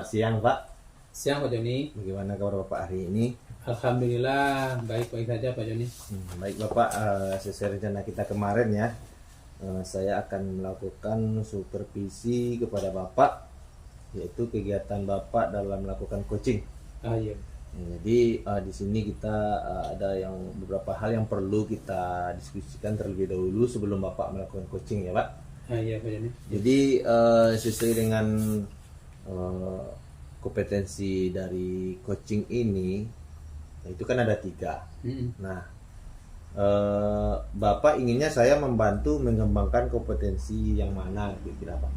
Selamat siang Pak. Siang Pak Joni. Bagaimana kabar Bapak hari ini? Alhamdulillah baik-baik saja Pak Joni. Baik Bapak, sesuai rencana kita kemarin ya, saya akan melakukan supervisi kepada Bapak, yaitu kegiatan Bapak dalam melakukan coaching. Iya. Jadi di sini kita ada beberapa hal yang perlu kita diskusikan terlebih dahulu sebelum Bapak melakukan coaching ya Pak. Iya Pak Joni. Jadi sesuai dengan kompetensi dari coaching ini, itu kan ada 3. Nah, Bapak inginnya saya membantu mengembangkan kompetensi yang mana kira-kira Pak?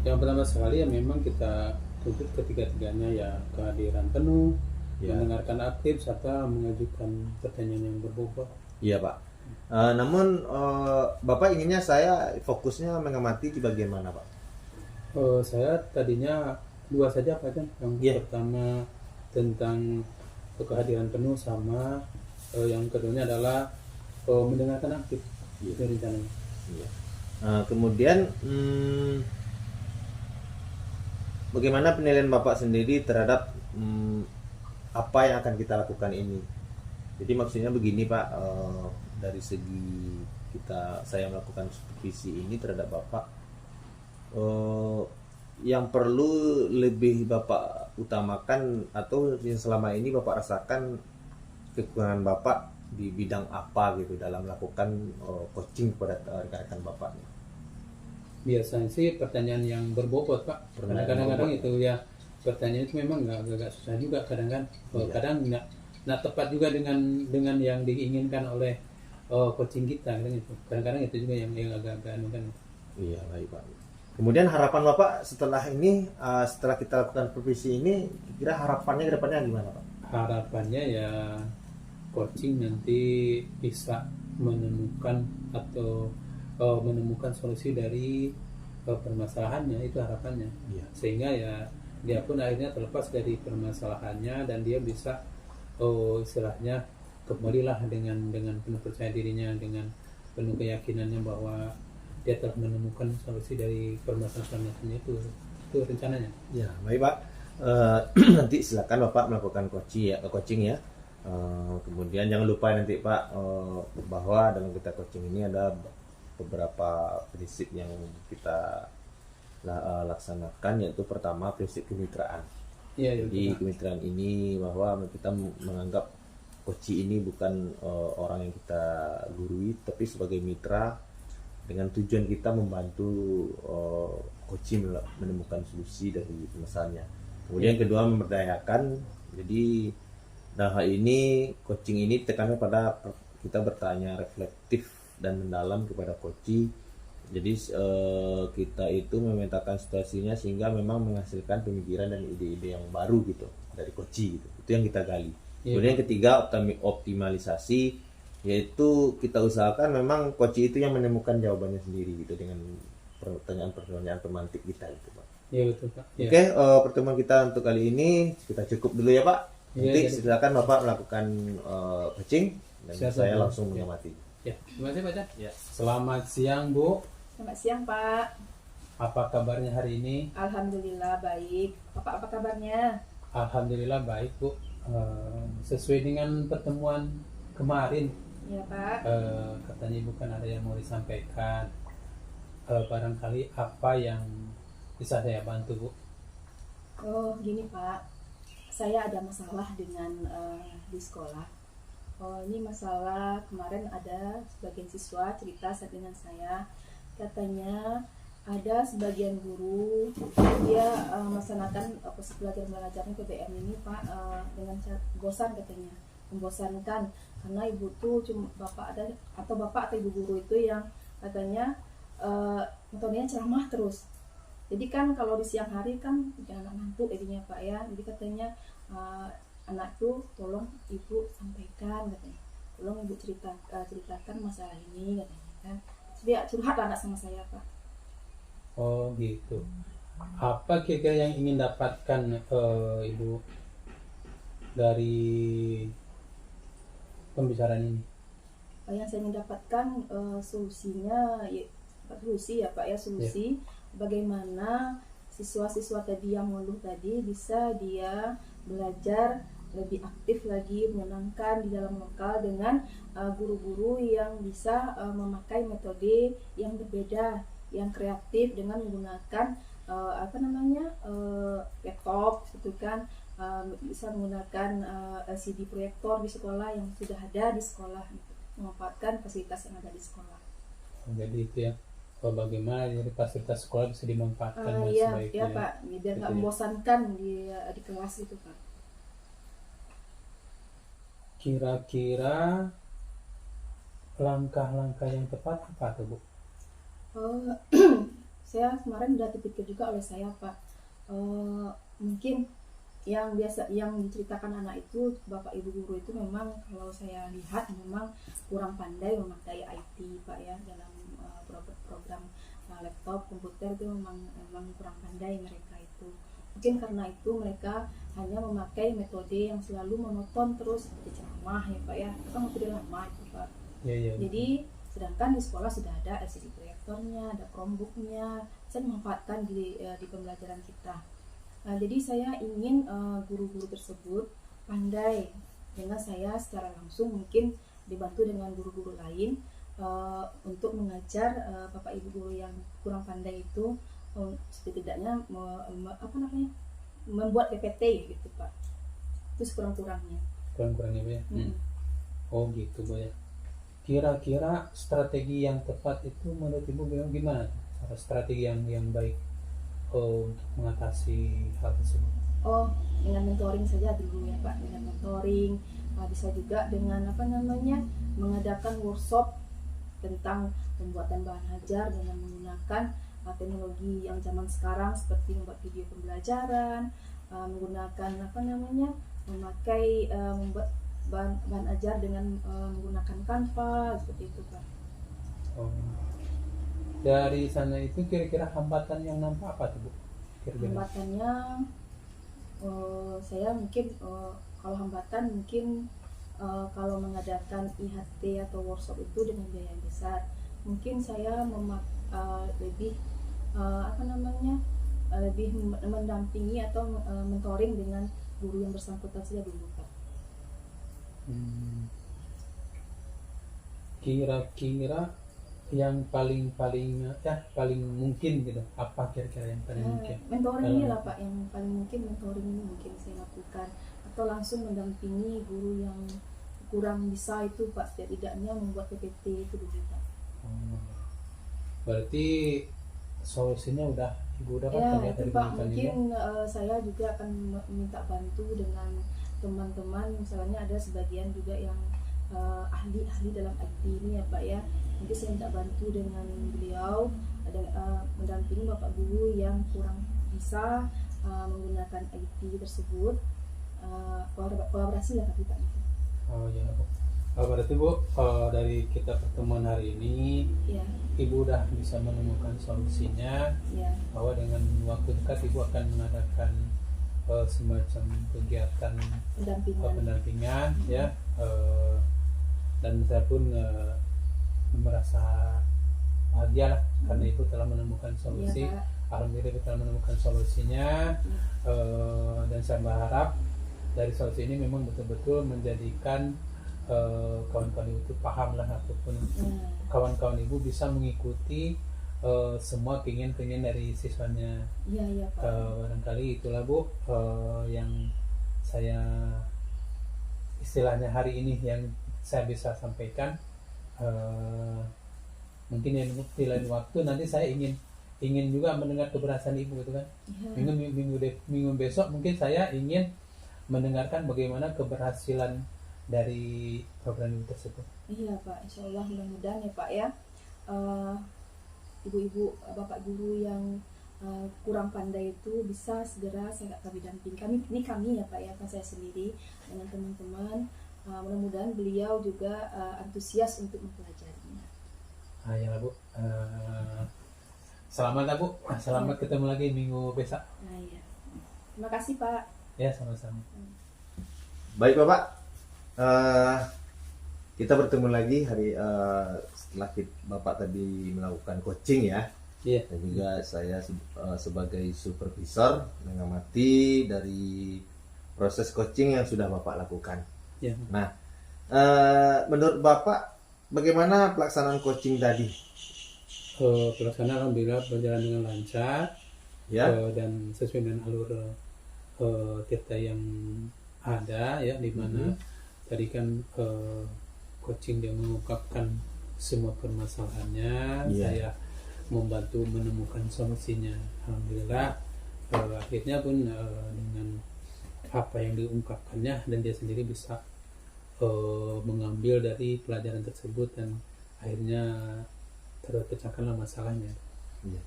Yang pertama sekali ya memang kita tuntut ketiga-tiganya ya kehadiran penuh, mendengarkan aktif serta mengajukan pertanyaan yang berbobot. Iya Pak. Namun Bapak inginnya saya fokusnya mengamati di bagian mana Pak? Saya tadinya 2 saja Pak Jan. Yang pertama tentang kehadiran penuh sama yang keduanya adalah mendengarkan aktif dari rencananya. Kemudian bagaimana penilaian Bapak sendiri terhadap apa yang akan kita lakukan ini? Jadi maksudnya begini Pak, dari segi saya melakukan supervisi ini terhadap Bapak, yang perlu lebih Bapak utamakan atau yang selama ini Bapak rasakan kekurangan Bapak di bidang apa gitu dalam melakukan coaching kepada rekan-rekan Bapak? Biasanya sih pertanyaan yang berbobot Pak. Kadang-kadang itu ya pertanyaan itu memang agak susah juga kadang-kadang. Kadang nggak tepat juga dengan yang diinginkan oleh coaching kita kan itu. Kadang-kadang itu juga yang agak-agak kan. Iya baik Pak. Kemudian harapan Bapak setelah ini, setelah kita lakukan supervisi ini, kira harapannya ke depannya gimana Pak? Harapannya ya coaching nanti bisa menemukan atau menemukan solusi dari permasalahannya, itu harapannya. Sehingga ya dia pun akhirnya terlepas dari permasalahannya dan dia bisa istilahnya kembalilah dengan penuh percaya dirinya, dengan penuh keyakinannya bahwa dia telah menemukan solusi dari permasalahan-permasalahannya itu rencananya. Ya baik Pak. Nanti silakan Bapak melakukan coaching ya. Kemudian jangan lupa nanti Pak, bahwa dalam kita coaching ini ada beberapa prinsip yang kita laksanakan, yaitu pertama prinsip kemitraan. Jadi kemitraan ini bahwa kita menganggap coach ini bukan orang yang kita gurui, tapi sebagai mitra dengan tujuan kita membantu coach menemukan solusi dari masalahnya. Kemudian kedua memberdayakan. Jadi dalam hal ini coaching ini tekannya pada kita bertanya reflektif dan mendalam kepada coach. Jadi kita itu memetakan situasinya sehingga memang menghasilkan pemikiran dan ide-ide yang baru gitu dari coach gitu. Itu yang kita gali. Kemudian yang ketiga optimalisasi, yaitu kita usahakan memang coach itu yang menemukan jawabannya sendiri gitu dengan pertanyaan-pertanyaan pemantik kita gitu Pak. Iya betul Pak. Oke, pertemuan kita untuk kali ini kita cukup dulu ya Pak. Nanti silakan Bapak melakukan coaching dan saya langsung mengamati. Ya, terima kasih Pak Jan. Ya. Selamat siang Bu. Selamat siang Pak. Apa kabarnya hari ini? Alhamdulillah baik. Bapak apa kabarnya? Alhamdulillah baik Bu. Sesuai dengan pertemuan kemarin, Ya Pak. katanya Ibu kan ada yang mau disampaikan. Barangkali apa yang bisa saya bantu Bu? Oh gini Pak, saya ada masalah dengan di sekolah. Ini masalah kemarin ada sebagian siswa cerita dengan saya, katanya ada sebagian guru dia melaksanakan proses belajar mengajarnya PBM ini Pak dengan bosan katanya, membosankan karena ibu tuh cuma bapak atau ibu guru itu yang katanya metodenya ceramah terus. Jadi kan kalau di siang hari kan jangan ngantuk jadinya Pak ya. Jadi katanya anak tuh tolong ibu sampaikan katanya, tolong ibu ceritakan masalah ini katanya kan. Dia curhat anak sama saya Pak. Oh gitu. Apa kira-kira yang ingin dapatkan Ibu dari pembicaraan ini? Yang saya ingin dapatkan solusinya, solusi ya Pak ya, solusi bagaimana siswa-siswa tadi yang mengeluh tadi bisa dia belajar lebih aktif lagi, menyenangkan di dalam lokal dengan guru-guru yang bisa memakai metode yang berbeda, yang kreatif dengan menggunakan laptop gitu kan, bisa menggunakan LCD proyektor di sekolah yang sudah ada di sekolah gitu, memanfaatkan fasilitas yang ada di sekolah. Jadi itu ya, bagaimana dari fasilitas sekolah bisa dimanfaatkan dengan Iya, sebaiknya. iya Pak, biar Gitu nggak ya. membosankan di kelas itu Pak. Kira-kira langkah-langkah yang tepat apa tuh Bu? Saya kemarin udah dipikir juga oleh saya Pak, mungkin yang diceritakan anak itu, bapak ibu guru itu memang kalau saya lihat memang kurang pandai memakai IT Pak ya, dalam program laptop komputer itu memang kurang pandai mereka itu. Mungkin karena itu mereka hanya memakai metode yang selalu monoton terus seperti ceramah ya Pak ya, itu kan metode lama itu Pak. Ya. Jadi sedangkan di sekolah sudah ada LCD proyektornya, ada Chromebooknya, bisa dimanfaatkan di pembelajaran kita. Jadi saya ingin guru-guru tersebut pandai dengan saya secara langsung, mungkin dibantu dengan guru-guru lain untuk mengajar bapak ibu guru yang kurang pandai itu, setidaknya membuat PPT gitu Pak. Itu sekurang-kurangnya. Kurang-kurangnya Bu ya. Oh gitu Bu ya. Kira-kira strategi yang tepat itu menurut Ibu gimana? Strategi yang baik untuk mengatasi hal tersebut? Dengan mentoring saja dulu ya Pak, dengan mentoring. Bisa juga dengan mengadakan workshop tentang pembuatan bahan ajar dengan menggunakan teknologi yang zaman sekarang seperti membuat video pembelajaran, menggunakan membuat bahan ajar dengan menggunakan Canva seperti itu Pak. Dari sana itu kira-kira hambatan yang nampak apa tuh Bu? Hambatannya saya mungkin kalau hambatan mungkin kalau mengadakan IHT atau workshop itu dengan biaya yang besar, mungkin saya lebih mendampingi atau mentoring dengan guru yang bersangkutan saja dulu Pak. Kira-kira yang paling mungkin gitu, apa kira-kira yang paling mungkin? Mentoring ini lah Pak, yang paling mungkin mentoring ini mungkin saya lakukan, atau langsung mendampingi guru yang kurang bisa itu Pak, setidaknya membuat PPT itu dulu Pak. Berarti solusinya Ibu udah Ya kan itu Pak, mungkin saya juga akan minta bantu dengan teman-teman, misalnya ada sebagian juga yang ahli dalam IT ini ya Pak ya. Mungkin saya minta bantu dengan beliau, mendampingi bapak guru yang kurang bisa menggunakan IT tersebut, kolaborasi lah tapi Pak gitu. Ya Bu. Berarti Bu, dari kita pertemuan hari ini Ya. Ibu udah bisa menemukan solusinya, Ya. bahwa dengan waktu dekat Ibu akan mengadakan semacam kegiatan pendampingan ya, dan saya pun merasa bahagia lah karena Ibu telah menemukan solusi. Ya, Alhamdulillah Ibu telah menemukan solusinya, dan saya berharap dari solusi ini memang betul-betul menjadikan kawan-kawan Ibu itu paham lah, ataupun kawan-kawan Ibu bisa mengikuti semua keinginan dari siswanya. Iya Pak. Barangkali itulah Bu yang saya istilahnya hari ini yang saya bisa sampaikan. Mungkin yang di lain waktu nanti saya ingin juga mendengar keberhasilan Ibu gitu kan. Ya. Minggu besok mungkin saya ingin mendengarkan bagaimana keberhasilan dari program Ibu tersebut. Iya Pak, insya Allah mudah-mudahan ya Pak ya, ibu-ibu bapak guru yang kurang pandai itu bisa segera kami dampingi. Kami ya Pak ya, kan saya sendiri dengan teman-teman, mudah-mudahan beliau juga antusias untuk mempelajarinya. Ya Bu, selamat lah Bu, selamat ya. Ketemu lagi minggu besok. Ya. Terima kasih Pak. Ya sama-sama. Baik Bapak, kita bertemu lagi hari setelah Bapak tadi melakukan coaching ya. Iya. dan juga saya sebagai supervisor mengamati dari proses coaching yang sudah Bapak lakukan. Ya. Nah, menurut Bapak bagaimana pelaksanaan coaching tadi? Pelaksanaan alhamdulillah berjalan dengan lancar, Ya, dan sesuai dengan alur tirta yang ada ya, di mana tadi kan coaching dia mengungkapkan semua permasalahannya, Iya. saya membantu menemukan solusinya. Alhamdulillah akhirnya pun dengan apa yang diungkapkannya dan dia sendiri bisa mengambil dari pelajaran tersebut dan akhirnya terpecahkanlah masalahnya. iya.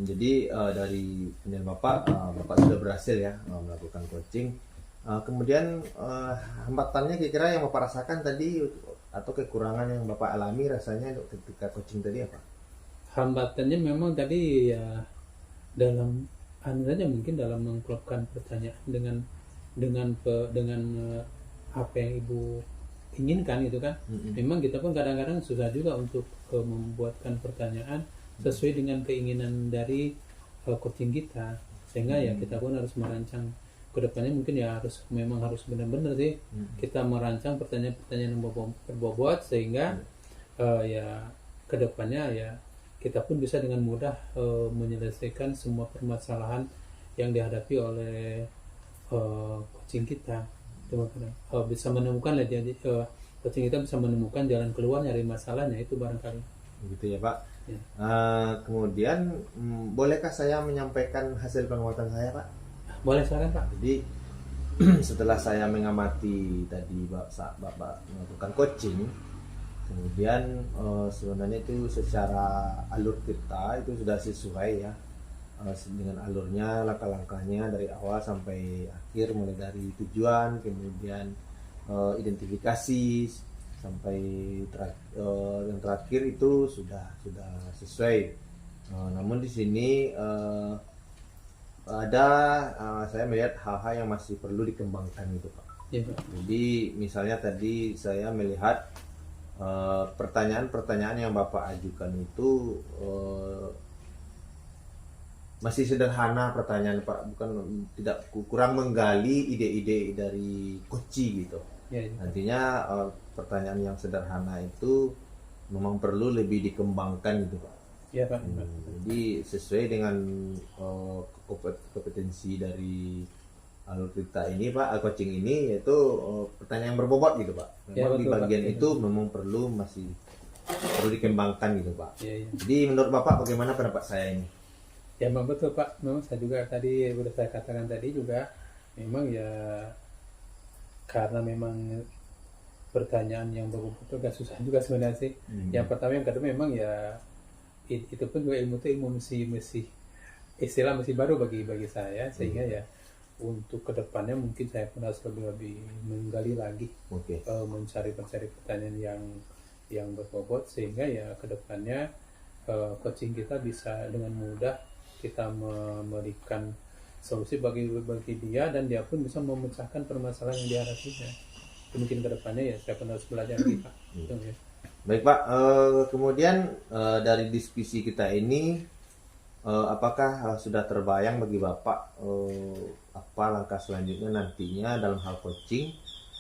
Jadi dari penilaian Bapak, Bapak sudah berhasil ya melakukan coaching. Kemudian hambatannya kira-kira yang Bapak rasakan tadi atau kekurangan yang Bapak alami rasanya ketika coaching tadi apa? Hambatannya memang tadi ya dalam saja mungkin dalam mengklopkan pertanyaan dengan apa yang ibu inginkan itu kan. Memang kita pun kadang-kadang susah juga untuk membuatkan pertanyaan sesuai dengan keinginan dari coaching kita, sehingga ya kita pun harus merancang kedepannya. Mungkin ya memang harus benar-benar sih kita merancang pertanyaan-pertanyaan yang berbobot sehingga ya kedepannya ya kita pun bisa dengan mudah menyelesaikan semua permasalahan yang dihadapi oleh coaching kita. Bisa menemukan coaching kita bisa menemukan jalan keluar dari masalahnya itu barangkali. Gitu ya Pak. Ya. Kemudian bolehkah saya menyampaikan hasil pengamatan saya Pak? Boleh silakan Pak. Jadi setelah saya mengamati tadi saat Bapak melakukan coaching, kemudian sebenarnya itu secara alur kita itu sudah sesuai ya dengan alurnya, langkah-langkahnya dari awal sampai akhir, mulai dari tujuan, kemudian identifikasi sampai yang terakhir itu sudah sesuai. Namun di sini ada saya melihat hal-hal yang masih perlu dikembangkan gitu Pak. Ya, Pak. Jadi misalnya tadi saya melihat pertanyaan-pertanyaan yang Bapak ajukan itu masih sederhana pertanyaan Pak, bukan tidak kurang menggali ide-ide dari coaching gitu. Ya, ya. Nantinya pertanyaan yang sederhana itu memang perlu lebih dikembangkan gitu Pak. Ya, Pak. Jadi sesuai dengan kompetensi dari alur kita ini Pak, coaching ini, yaitu pertanyaan yang berbobot gitu Pak. Ya, Memang di betul, bagian Pak. itu memang masih perlu dikembangkan gitu Pak. Ya, ya. Jadi menurut Bapak bagaimana pendapat saya ini? Ya, memang betul Pak. Memang saya juga tadi sudah saya katakan tadi juga, memang ya karena memang pertanyaan yang berbobot itu agak susah juga sebenarnya sih. Yang pertama, yang kedua memang ya itu pun juga ilmu masih istilah masih baru bagi saya, sehingga ya untuk kedepannya mungkin saya pun harus lebih menggali lagi, mencari pertanyaan yang berbobot, sehingga ya kedepannya coaching kita bisa dengan mudah kita memberikan solusi bagi dia, dan dia pun bisa memecahkan permasalahan yang dihadapinya. Mungkin kedepannya ya saya pun harus belajar lagi Pak. Ya. Baik Pak, kemudian dari diskusi kita ini apakah sudah terbayang bagi Bapak apa langkah selanjutnya nantinya dalam hal coaching,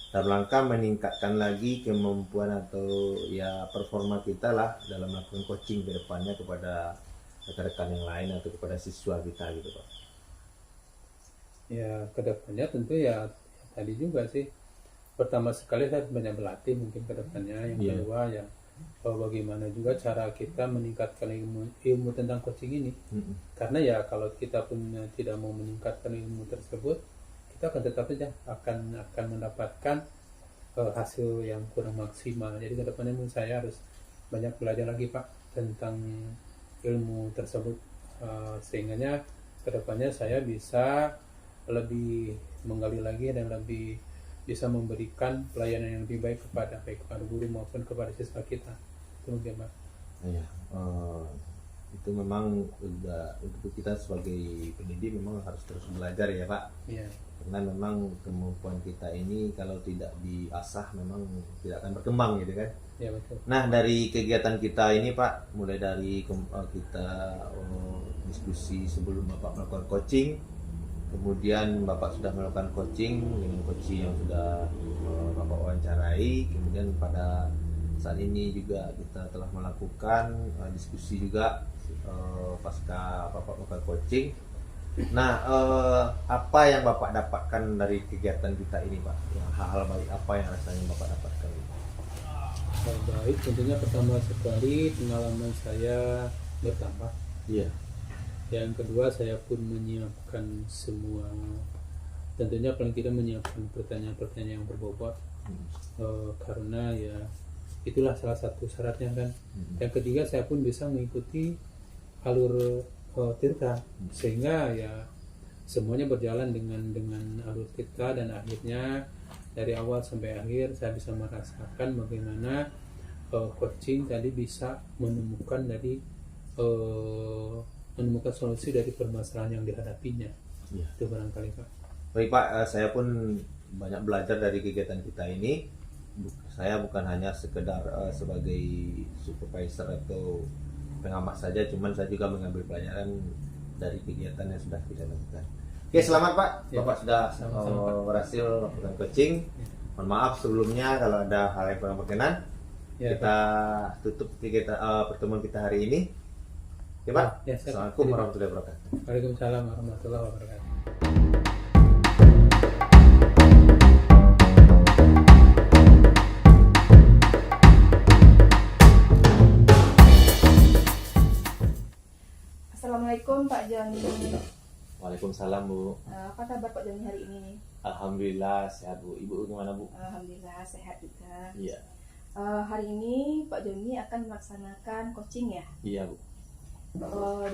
dalam rangka meningkatkan lagi kemampuan atau ya performa kita lah dalam melakukan coaching ke depannya kepada rekan-rekan yang lain atau kepada siswa kita gitu Pak? Ya kedepannya tentu ya tadi juga sih, pertama sekali saya banyak berlatih mungkin kedepannya. Yang kedua ya bagaimana juga cara kita meningkatkan ilmu tentang coaching ini. Karena ya kalau kita pun tidak mau meningkatkan ilmu tersebut, kita akan tetap saja akan mendapatkan hasil yang kurang maksimal. Jadi kedepannya menurut saya harus banyak belajar lagi Pak tentang ilmu tersebut, sehingga kedepannya saya bisa lebih menggali lagi dan lebih bisa memberikan pelayanan yang lebih baik kepada guru maupun kepada siswa kita. Itu mungkin Pak. Iya, itu memang untuk kita sebagai pendidik memang harus terus belajar ya Pak. Iya. Karena memang kemampuan kita ini kalau tidak diasah memang tidak akan berkembang gitu kan. Ya betul. Nah, dari kegiatan kita ini Pak, mulai dari kita diskusi sebelum Bapak melakukan coaching, kemudian Bapak sudah melakukan coaching dengan coach yang sudah Bapak wawancarai, kemudian pada saat ini juga kita telah melakukan diskusi juga pasca Bapak melakukan coaching. Nah, apa yang Bapak dapatkan dari kegiatan kita ini Pak? Hal-hal baik apa yang rasanya Bapak dapatkan? Baik, tentunya pertama sekali pengalaman saya bertambah. Iya. Yang kedua, saya pun menyiapkan semua, tentunya paling tidak menyiapkan pertanyaan-pertanyaan yang berbobot. Karena ya itulah salah satu syaratnya kan. Yang ketiga, saya pun bisa mengikuti alur tirta, sehingga ya semuanya berjalan dengan alur tirta, dan akhirnya dari awal sampai akhir saya bisa merasakan bagaimana coaching tadi bisa menemukan solusi dari permasalahan yang dihadapinya. Ya. Itu barangkali Pak. Baik Pak, saya pun banyak belajar dari kegiatan kita ini. Saya bukan hanya sekedar sebagai supervisor atau pengamat saja, cuman saya juga mengambil pelajaran dari kegiatan yang sudah kita lakukan. Oke, selamat Pak. Ya, Bapak sudah sama-sama, berhasil melakukan coaching. Mohon maaf sebelumnya kalau ada hal yang kurang berkenan. Ya, Kita tutup pertemuan kita hari ini. Ya Pak. Ya, siap. Assalamualaikum warahmatullahi wabarakatuh. Waalaikumsalam warahmatullahi wabarakatuh. Assalamualaikum Pak Joni. Waalaikumsalam Bu. Apa kabar Pak Joni hari ini? Alhamdulillah sehat Bu. Ibu gimana Bu? Alhamdulillah sehat juga. Iya. Hari ini Pak Joni akan melaksanakan coaching ya. Iya Bu.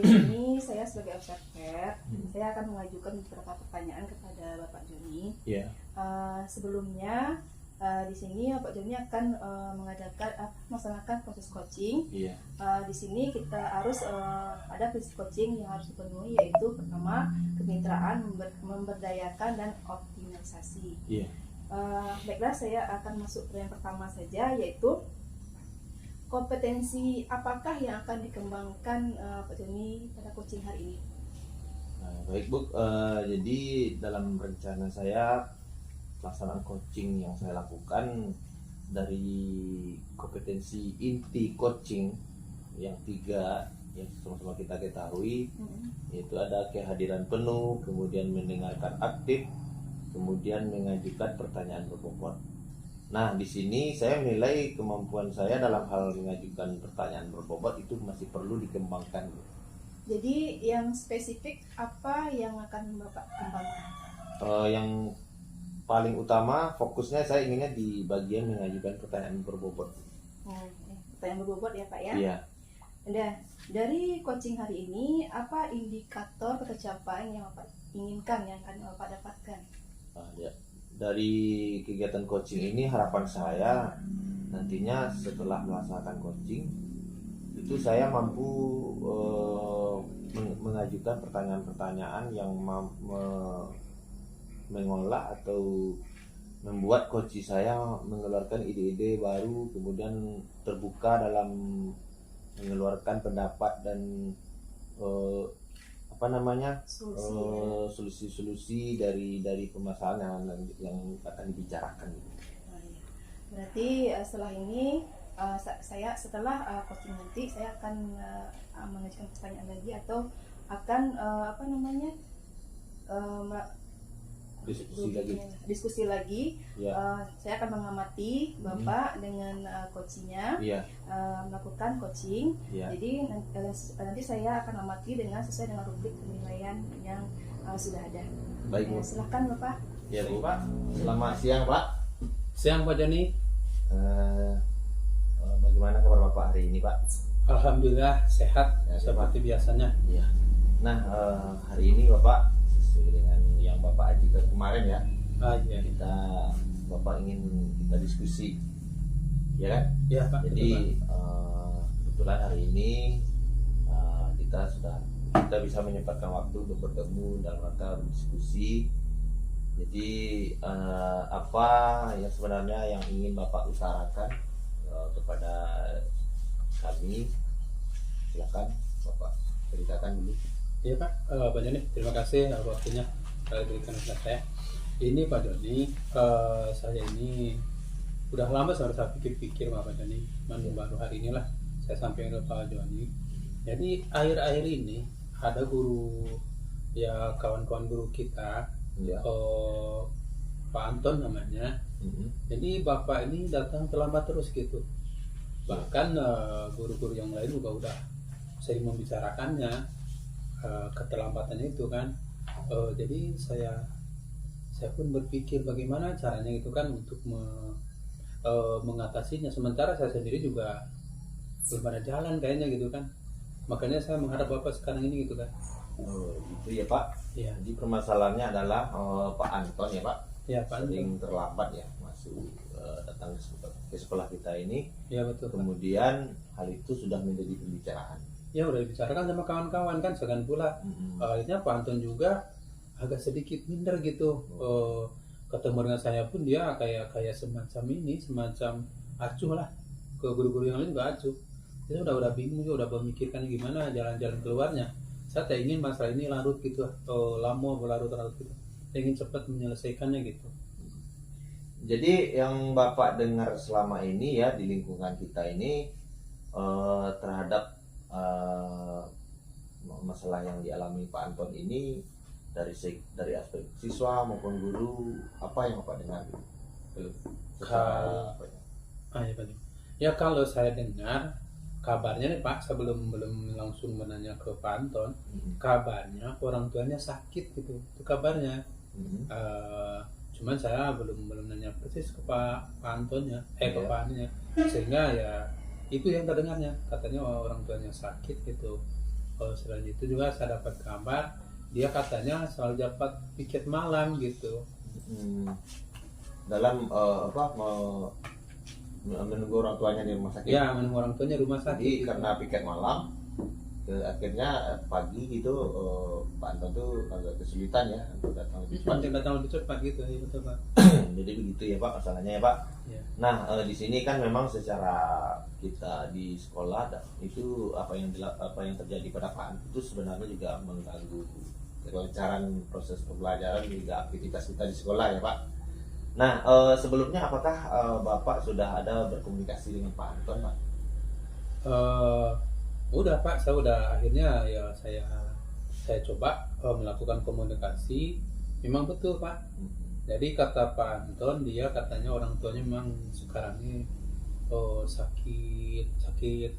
Di sini saya sebagai observer, saya akan mengajukan beberapa pertanyaan kepada Bapak Joni. Iya. Sebelumnya di sini Pak Joni akan melaksanakan proses coaching. Iya. Di sini kita harus ada prinsip coaching yang harus dipenuhi, yaitu pertama kemitraan, memberdayakan, dan optimalisasi. Iya. Baiklah, saya akan masuk ke yang pertama saja, yaitu kompetensi apakah yang akan dikembangkan Pak Joni pada coaching hari ini? Baik Bu, jadi dalam rencana saya pelaksanaan coaching yang saya lakukan dari kompetensi inti coaching yang 3 yang sama-sama kita ketahui, yaitu ada kehadiran penuh, kemudian mendengarkan aktif, kemudian mengajukan pertanyaan berbobot. Nah, di sini saya menilai kemampuan saya dalam hal mengajukan pertanyaan berbobot itu masih perlu dikembangkan. Jadi yang spesifik apa yang akan Bapak kembangkan? Yang paling utama fokusnya saya inginnya di bagian mengajukan pertanyaan berbobot. Pertanyaan berbobot ya Pak ya? Iya. Nah, dari coaching hari ini apa indikator pencapaian yang Bapak inginkan, yang akan Bapak dapatkan? Dari kegiatan coaching ini harapan saya nantinya setelah melaksanakan coaching itu saya mampu mengajukan pertanyaan-pertanyaan yang mengolah atau membuat coach saya mengeluarkan ide-ide baru, kemudian terbuka dalam mengeluarkan pendapat dan solusi-solusi dari permasalahan yang akan dibicarakan. Berarti setelah ini setelah coaching nanti saya akan mengajukan pertanyaan lagi atau akan diskusi lagi. Ya. Saya akan mengamati Bapak dengan coachingnya, Ya. melakukan coaching. Ya. Jadi nanti saya akan amati sesuai dengan rubrik penilaian yang sudah ada. Baik Bu. Silakan Bapak. Ya Bu Pak. Selamat siang Pak. Siang Pak Joni. Bagaimana kabar Bapak hari ini Pak? Alhamdulillah sehat Ya, seperti biasanya. Iya. Nah, hari ini Bapak sesuai dengan yang Bapak ajukan kemarin ya. Iya. Bapak ingin kita diskusi. Ya kan? Ya Pak. Jadi kebetulan hari ini kita bisa menyempatkan waktu untuk bertemu dalam rangka berdiskusi. Jadi apa yang sebenarnya yang ingin Bapak utarakan kepada kami. Silakan Bapak ceritakan dulu. Iya Pak, Pak Joni, terima kasih waktunya diberikan kepada saya. Ini Pak Joni, saya ini udah lama saya pikir-pikir Pak Joni, baru hari inilah saya sampaikan ke Pak Joni. Jadi akhir-akhir ini ada guru, ya kawan-kawan guru kita, Ya. Pak Anton namanya. Jadi Bapak ini datang terlambat terus gitu. Bahkan guru-guru yang lain juga udah sering membicarakannya keterlambatan itu kan. Jadi saya pun berpikir bagaimana caranya itu kan untuk mengatasinya. Sementara saya sendiri juga belum ada jalan kayaknya gitu kan. Makanya saya menghadap Bapak sekarang ini gitu kan. Gitu ya Pak. Iya. Jadi permasalahannya adalah Pak Anton ya Pak. Ya Pak Sering terlambat ya masuk datang ke sekolah kita ini. Ya betul Pak. Kemudian hal itu sudah menjadi pembicaraan. Ya udah dibicarakan sama kawan-kawan kan, segan pula akhirnya Pak Anton juga agak sedikit minder gitu. Ketemu dengan saya pun dia kayak semacam acuh lah, ke guru-guru yang lain juga acuh. Dia udah bingung juga, udah memikirkan gimana jalan-jalan keluarnya. Saya tak ingin masalah ini larut gitu, lama berlarut-larut gitu. Saya ingin cepat menyelesaikannya gitu. Jadi yang Bapak dengar selama ini ya di lingkungan kita ini terhadap masalah yang dialami Pak Anton ini dari aspek siswa maupun guru, apa yang Bapak dengar? Ya Pak. Ya kalau saya dengar kabarnya nih Pak, saya belum langsung menanya ke Pak Anton. Kabarnya orang tuanya sakit gitu, itu kabarnya. Cuman saya belum nanya persis ke Pak Antonnya, ke Pak Annya, sehingga ya itu yang terdengarnya, katanya orang tuanya sakit gitu. Selain itu juga saya dapat kabar dia katanya selalu dapat piket malam gitu. Dalam menunggu orang tuanya di rumah sakit. Ya, menunggu orang tuanya di rumah sakit. Jadi gitu. karena piket malam, akhirnya pagi gitu Pak Anton tuh agak kesulitan ya untuk datang lebih cepat. Datang lebih cepat gitu, ya betul Pak. Jadi begitu ya Pak masalahnya ya Pak. Ya. Nah di sini kan memang secara kita di sekolah itu apa yang terjadi pada Pak Anton itu sebenarnya juga mengganggu kelancaran proses pembelajaran juga aktivitas kita di sekolah ya Pak. Nah sebelumnya apakah Bapak sudah ada berkomunikasi dengan Pak Anton Pak? Udah Pak, saya udah akhirnya ya saya coba melakukan komunikasi. Memang betul Pak. Jadi kata Pak Anton, dia katanya orang tuanya memang sekarang ini sakit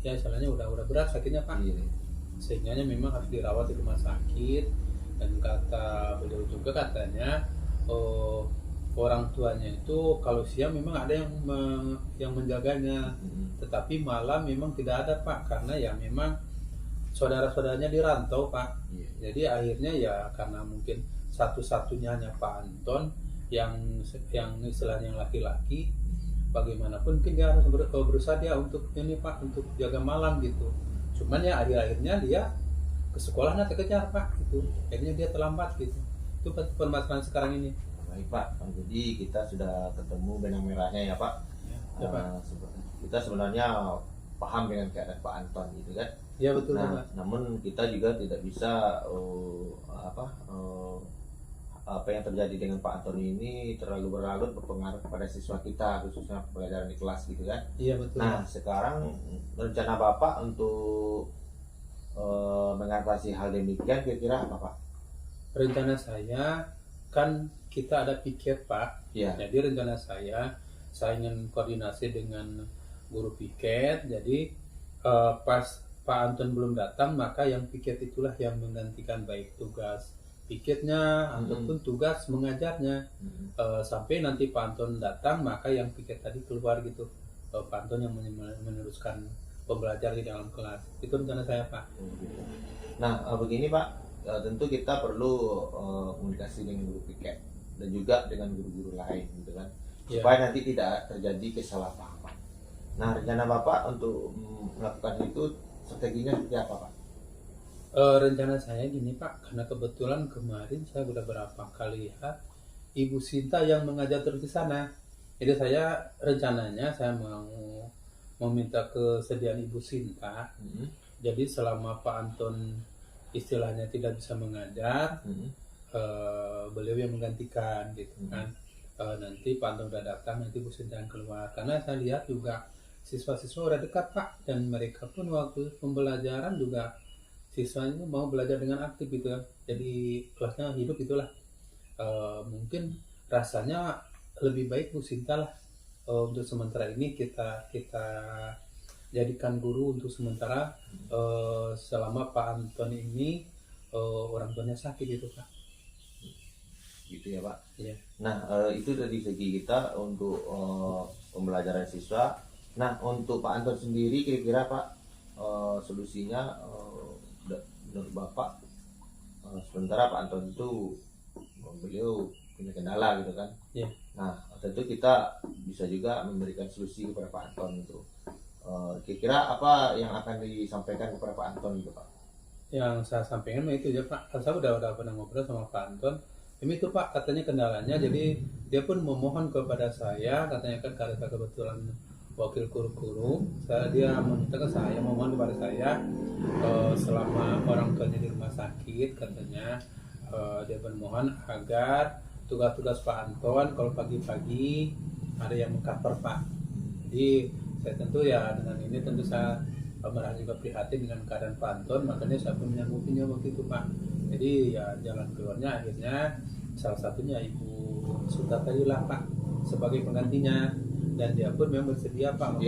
ya, istilahnya udah berat sakitnya Pak. Iya. Sehingga memang harus dirawat di rumah sakit. Dan kata beliau juga katanya orang tuanya itu kalau siang memang ada yang menjaganya, tetapi malam memang tidak ada Pak, karena ya memang saudara-saudaranya di rantau Pak. Jadi akhirnya ya karena mungkin satu-satunya hanya Pak Anton yang istilahnya yang laki-laki, bagaimanapun mungkin dia harus berusaha dia untuk ini Pak, untuk jaga malam gitu. Cuman ya akhir-akhirnya dia ke sekolahnya terkejar Pak, gitu. Akhirnya dia terlambat gitu. Itu permasalahan sekarang ini. Baik Pak, jadi kita sudah ketemu benang merahnya ya Pak. Ya, Pak. Kita sebenarnya paham dengan keadaan Pak Anton gitu kan. Ya betul Nah, Pak. namun kita juga tidak bisa apa yang terjadi dengan Pak Anton ini terlalu berlarut berpengaruh kepada siswa kita, khususnya pelajaran di kelas gitu kan. Iya betul. Nah sekarang rencana Bapak untuk mengatasi hal demikian kira-kira apa Pak? Rencana saya kan kita ada piket Pak. Iya. Jadi rencana saya ingin koordinasi dengan guru piket. Jadi pas Pak Anton belum datang, maka yang piket itulah yang menggantikan baik tugas piketnya ataupun tugas mengajarnya. Sampai nanti Pak Anton datang, maka yang piket tadi keluar gitu. Pak Anton yang meneruskan pembelajaran di dalam kelas. Itu rencana saya Pak. Nah begini Pak, tentu kita perlu komunikasi dengan guru piket dan juga dengan guru-guru lain gitu kan, supaya nanti tidak terjadi kesalahpahaman. Nah rencana Bapak untuk melakukan itu strateginya seperti apa Pak? Rencana saya gini Pak, karena kebetulan kemarin saya sudah berapa kali lihat Ibu Sinta yang mengajar terus di sana. Jadi saya rencananya saya mau meminta kesediaan Ibu Sinta. Jadi selama Pak Anton istilahnya tidak bisa mengajar, beliau yang menggantikan gitu kan. Nanti Pak Anton udah datang, nanti Bu Sinta yang keluar. Karena saya lihat juga siswa-siswa udah dekat Pak, dan mereka pun waktu pembelajaran juga siswanya mau belajar dengan aktif gitu ya. Jadi kelasnya hidup itulah. Mungkin rasanya lebih baik Bu Sinta lah untuk sementara ini kita jadikan guru untuk sementara selama Pak Anton ini orang tuanya sakit gitu Pak. Gitu ya Pak. Iya. Nah itu dari segi kita untuk pembelajaran siswa. Nah untuk Pak Anton sendiri kira-kira Pak solusinya menurut Bapak, sementara Pak Anton itu beliau punya kendala gitu kan. Iya. Nah tentu kita bisa juga memberikan solusi kepada Pak Anton itu. Kira-kira apa yang akan disampaikan kepada Pak Anton itu Pak? Yang saya sampaikan itu ya Pak, saya udah pernah ngobrol sama Pak Anton. Ini tuh Pak katanya kendalanya, jadi dia pun memohon kepada saya, katanya kan karena kebetulan wakil guru, dia meminta ke saya, memohon kepada saya selama orang tuanya di rumah sakit, katanya dia memohon agar tugas-tugas Pak Anton kalau pagi-pagi ada yang mengcover Pak. Jadi saya tentu ya dengan ini tentu saya merasa juga prihatin dengan keadaan Pak Anton, makanya saya pun menyanggupinya waktu itu Pak. Jadi ya jalan keluarnya akhirnya salah satunya Ibu Suta tadi lah Pak sebagai penggantinya, dan dia pun memang bersedia Pak.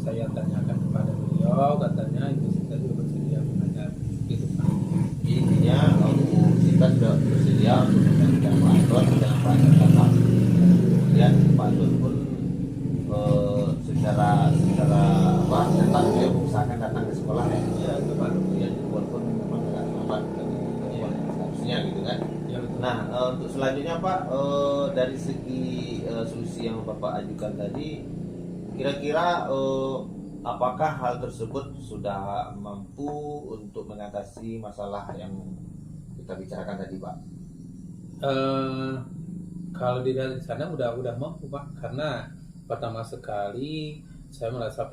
Saya tanyakan kepada beliau, katanya Ibu Suta juga bersedia mengajar gitu Pak. Intinya kita sudah bersedia untuk menggantikan Pak Anton dengan Pak Anton datang. Kemudian Pak Anton pun secara cepat dia mengusahakan datang ke sekolah ya. Ya itu Pak. Kemudian walaupun memang agak lambat harusnya gitu kan. Ya, betul. Nah untuk selanjutnya Pak, dari segi solusi yang Bapak ajukan tadi, kira-kira apakah hal tersebut sudah mampu untuk mengatasi masalah yang kita bicarakan tadi Pak? Kalau dilihat di sana udah mampu Pak, karena pertama sekali saya merasa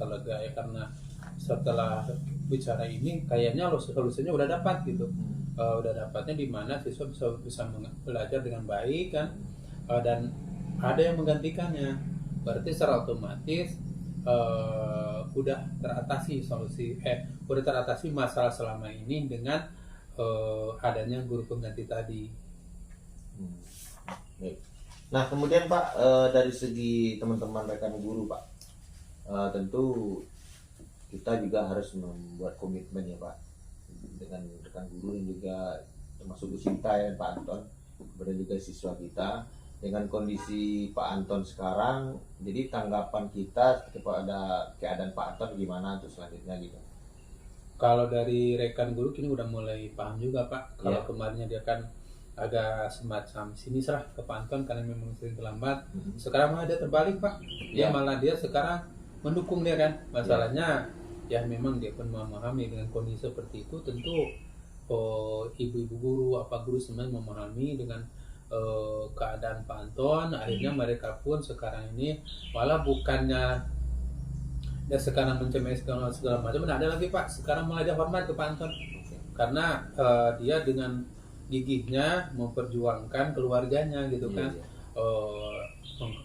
lega ya, karena setelah bicara ini kayaknya solusinya udah dapat gitu. Udah dapatnya di mana siswa bisa belajar dengan baik kan, dan ada yang menggantikannya, berarti secara otomatis udah teratasi masalah selama ini dengan adanya guru pengganti tadi. Baik. Nah kemudian Pak, dari segi teman-teman rekan guru Pak, tentu kita juga harus membuat komitmen ya Pak dengan rekan guru dan juga termasuk Bu Sinta dan Pak Anton, kemudian juga siswa kita. Dengan kondisi Pak Anton sekarang, jadi tanggapan kita kepada keadaan Pak Anton gimana untuk selanjutnya gitu? Kalau dari rekan guru kini udah mulai paham juga Pak. Kalau kemarinnya dia kan agak semacam sinis lah ke Pak Anton karena memang sering terlambat. Sekarang malah dia terbalik Pak. Malah dia sekarang mendukung dia kan. Masalahnya ya memang dia pun memahami dengan kondisi seperti itu, tentu ibu-ibu guru, guru semuanya memahami dengan keadaan Pak Anton. Akhirnya mereka pun sekarang ini malah bukannya dia sekarang mencemeh segala macam, ada lagi Pak, sekarang malah dia hormat ke Pak Anton karena dia dengan gigihnya memperjuangkan keluarganya gitu kan.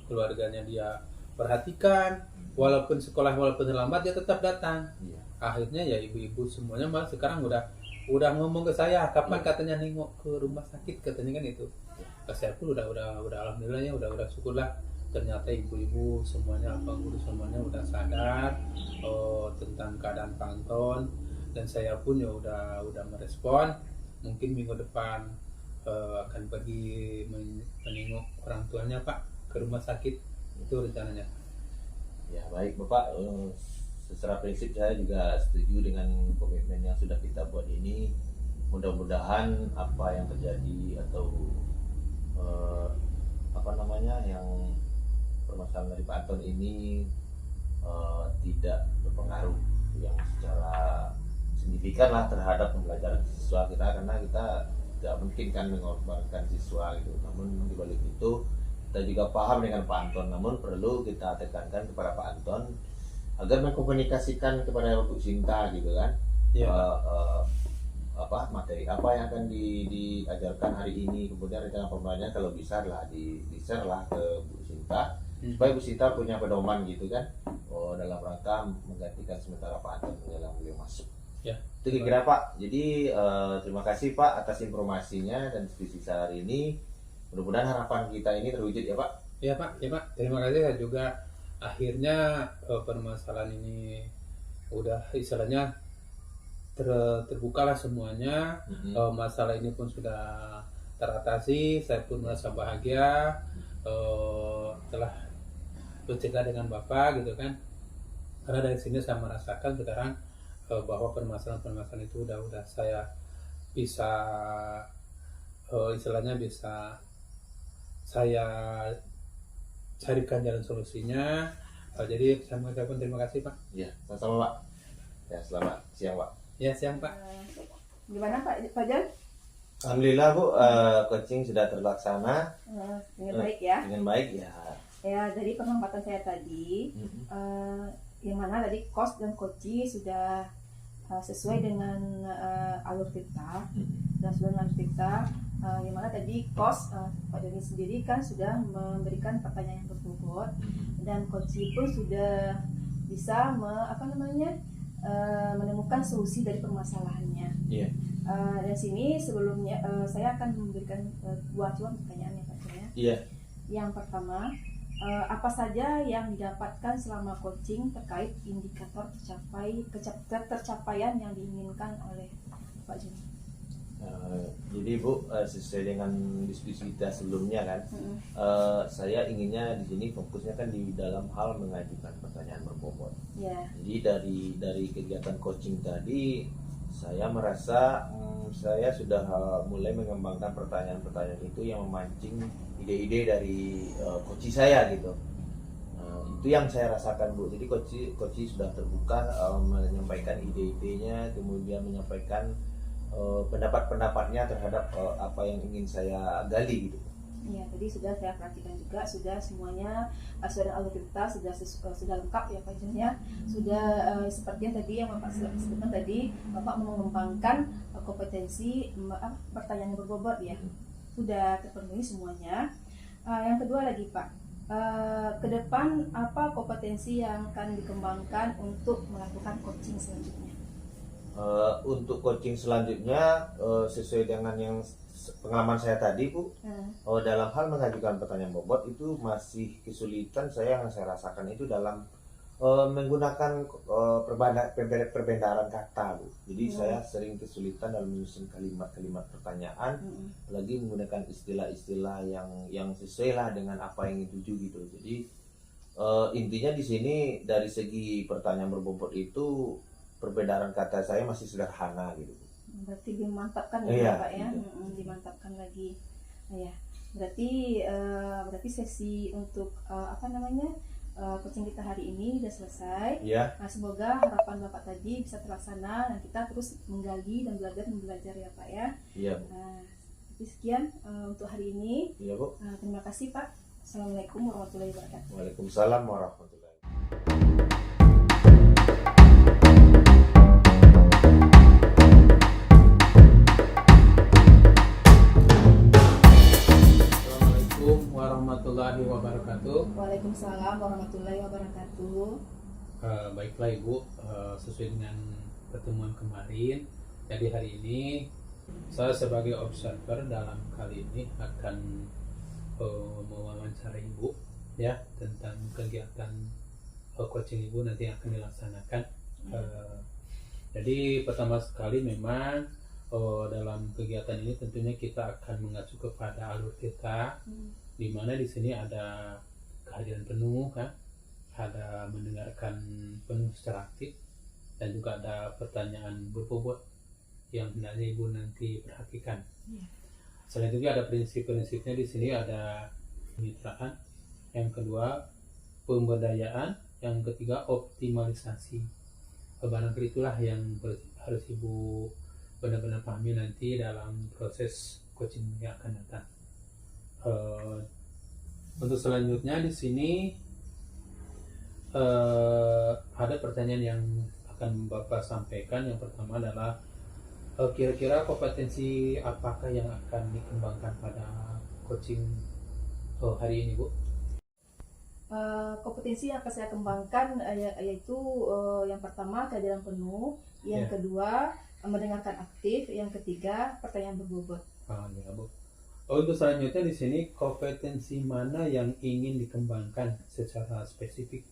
Keluarganya dia perhatikan, walaupun terlambat dia tetap datang. Akhirnya ya ibu-ibu semuanya malah sekarang udah ngomong ke saya, kapan katanya nengok ke rumah sakit, katanya kan itu. Saya pun udah alhamdulillah ya, udah syukurlah, ternyata ibu-ibu semuanya, guru semuanya udah sadar tentang keadaan Pak Anton, dan saya pun ya udah merespon, mungkin minggu depan akan pergi menengok orang tuanya Pak ke rumah sakit, itu rencananya. Ya baik Bapak, secara prinsip saya juga setuju dengan komitmen yang sudah kita buat ini. Mudah-mudahan apa yang terjadi atau yang permasalahan dari Pak Anton ini tidak berpengaruh yang secara signifikan lah terhadap pembelajaran siswa kita, karena kita tidak mungkin kan mengorbankan siswa gitu. Namun di balik itu kita juga paham dengan Pak Anton, namun perlu kita tekankan kepada Pak Anton agar mengkomunikasikan kepada Bu Sinta gitu kan, Ya. apa materi apa yang akan diajarkan hari ini, kemudian rencana pembelajaran kalau bisa lah di share lah ke Bu Sinta supaya Bu Sinta punya pedoman gitu kan, dalam rangka menggantikan sementara Pak Anton menjelang beliau masuk. Ya. Itu kira-kira Pak. Jadi terima kasih Pak atas informasinya dan diskusi hari ini. Mudah-mudahan harapan kita ini terwujud ya Pak. Ya Pak, terima kasih. Saya juga akhirnya permasalahan ini udah istilahnya terbukalah semuanya. Masalah ini pun sudah teratasi. Saya pun merasa bahagia telah bercerita dengan Bapak gitu kan. Karena dari sini saya merasakan sekarang bahwa permasalahan itu udah saya bisa istilahnya bisa saya carikan jalan solusinya. Jadi saya mengucapkan terima kasih Pak. Ya, sama-sama Pak. Ya, selamat siang Pak. Ya, siang Pak. Gimana Pak Jan? Alhamdulillah Bu, coaching sudah terlaksana Dengan baik ya. dengan baik ya. Ya, dari pengamatan saya tadi, yang mana tadi coach dan coaching sudah sesuai dengan alur kita, dan sudah alur kita, yang mana tadi coach Pak Joni sendiri kan sudah memberikan pertanyaan yang berbobot, dan coaching pun sudah bisa menemukan solusi dari permasalahannya. Iya. Dari sini sebelumnya saya akan memberikan dua cuan pertanyaan ya Pak Jon ya. Iya. Yang pertama, apa saja yang didapatkan selama coaching terkait indikator tercapaian yang diinginkan oleh Pak Jon? Jadi Bu, sesuai dengan diskusi kita sebelumnya kan, saya inginnya di sini fokusnya kan di dalam hal mengajukan pertanyaan berbobot. Ya. Jadi dari kegiatan coaching tadi, saya merasa saya sudah mulai mengembangkan pertanyaan-pertanyaan itu yang memancing ide-ide dari coach saya gitu. Itu yang saya rasakan Bu. Jadi coach sudah terbuka menyampaikan ide-idenya, kemudian menyampaikan pendapat-pendapatnya terhadap apa yang ingin saya gali gitu. Iya, tadi sudah saya perhatikan juga, sudah semuanya sudah alur kita sudah lengkap ya Pak Jon ya. Sudah seperti yang tadi yang Bapak sebutkan tadi, Bapak mengembangkan kompetensi pertanyaan yang berbobot ya. Sudah terpenuhi semuanya. Yang kedua lagi Pak, ke depan apa kompetensi yang akan dikembangkan untuk melakukan coaching selanjutnya? Untuk coaching selanjutnya sesuai dengan yang pengalaman saya tadi Bu, dalam hal mengajukan pertanyaan bobot itu masih kesulitan yang saya rasakan itu dalam menggunakan perbendaharaan kata Bu. Jadi saya sering kesulitan dalam menyusun kalimat-kalimat pertanyaan, lagi menggunakan istilah-istilah yang sesuai lah dengan apa yang dituju gitu. Jadi intinya di sini dari segi pertanyaan berbobot itu perbedaan kata saya masih sederhana gitu. Berarti dimantapkan ya Pak ya, gitu. Dimantapkan lagi. Ya, berarti sesi untuk coaching kita hari ini sudah selesai. Iya. Nah, semoga harapan Bapak tadi bisa terlaksana dan kita terus menggali dan belajar ya Pak ya. Iya Bu. Jadi sekian untuk hari ini. Iya Bu. Terima kasih Pak. Assalamualaikum warahmatullahi wabarakatuh. Waalaikumsalam warahmatullahi. Warahmatullahi wabarakatuh. Waalaikumsalam warahmatullahi wabarakatuh. Baiklah Ibu, sesuai dengan pertemuan kemarin, jadi hari ini saya sebagai observer dalam kali ini akan mewawancara Ibu ya tentang kegiatan coaching Ibu nanti yang akan dilaksanakan. Jadi pertama sekali memang dalam kegiatan ini tentunya kita akan mengacu kepada alur kita, di mana di sini ada kehadiran penuh kan, ada mendengarkan penuh secara aktif, dan juga ada pertanyaan berbobot yang hendaknya Ibu nanti perhatikan. Selain itu ada prinsip-prinsipnya, di sini ada kemitraan, yang kedua pemberdayaan, yang ketiga optimalisasi. Barangkali itulah yang harus Ibu benar-benar pahami nanti dalam proses coaching yang akan datang. Untuk selanjutnya di sini ada pertanyaan yang akan Bapak sampaikan. Yang pertama adalah kira-kira kompetensi apakah yang akan dikembangkan pada coaching hari ini, Bu? Kompetensi yang akan saya kembangkan yaitu yang pertama kehadiran penuh, yang Ya. kedua mendengarkan aktif, yang ketiga pertanyaan berbobot. Ya, Bu. Untuk selanjutnya di sini kompetensi mana yang ingin dikembangkan secara spesifik?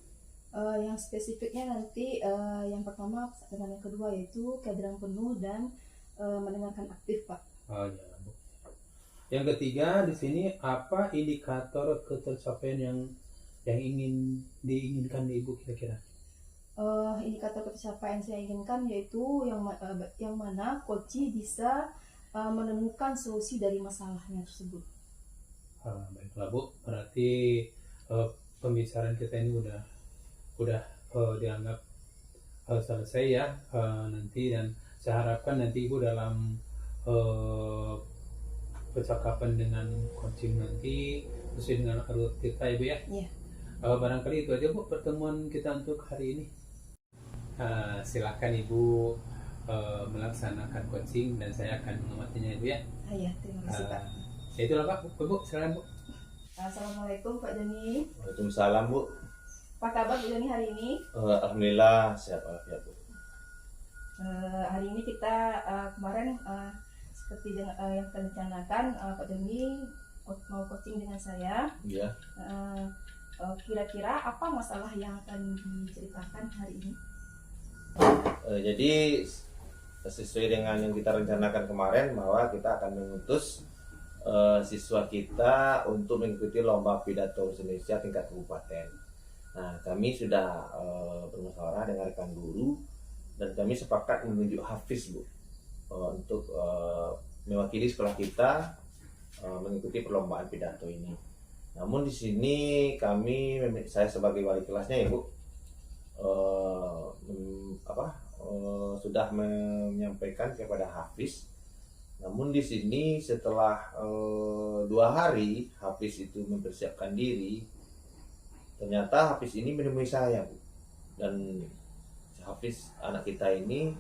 Yang spesifiknya nanti yang pertama dengan yang kedua yaitu kehadiran penuh dan mendengarkan aktif, Pak. Ya, Bu. Yang ketiga di sini apa indikator ketercapaian yang ingin diinginkan di Ibu kira-kira? Indikator pencapaian saya inginkan yaitu yang mana coach bisa menemukan solusi dari masalahnya tersebut. Baiklah, Bu, berarti pembicaraan kita ini udah dianggap selesai ya nanti, dan saya harapkan nanti Ibu dalam percakapan dengan coaching nanti sesuai dengan alur kita ya, Bu ya. Iya. Barangkali itu aja, Bu, pertemuan kita untuk hari ini. Silakan Ibu melaksanakan coaching dan saya akan mengamatinya, Ibu ya. Ya, terima kasih, Pak. Itulah Pak, Bu, silakan, Bu. Assalamualaikum Pak Joni. Waalaikumsalam, Bu. Apa kabar Bu Joni hari ini? Alhamdulillah sehat walafiat, Bu. Hari ini kita kemarin seperti yang kita rencanakan, Pak Joni mau coaching dengan saya. Iya. Kira-kira apa masalah yang akan diceritakan hari ini? Jadi sesuai dengan yang kita rencanakan kemarin bahwa kita akan mengutus siswa kita untuk mengikuti lomba pidato Indonesia tingkat kabupaten. Nah, kami sudah bermusyawarah dengan rekan guru dan kami sepakat menunjuk Hafiz, Bu, untuk mewakili sekolah kita mengikuti perlombaan pidato ini. Namun di sini saya sebagai wali kelasnya ya, Bu, sudah menyampaikan kepada Hafiz. Namun di sini setelah 2 hari Hafiz itu mempersiapkan diri, ternyata Hafiz ini menemui saya, Bu. Dan Hafiz anak kita ini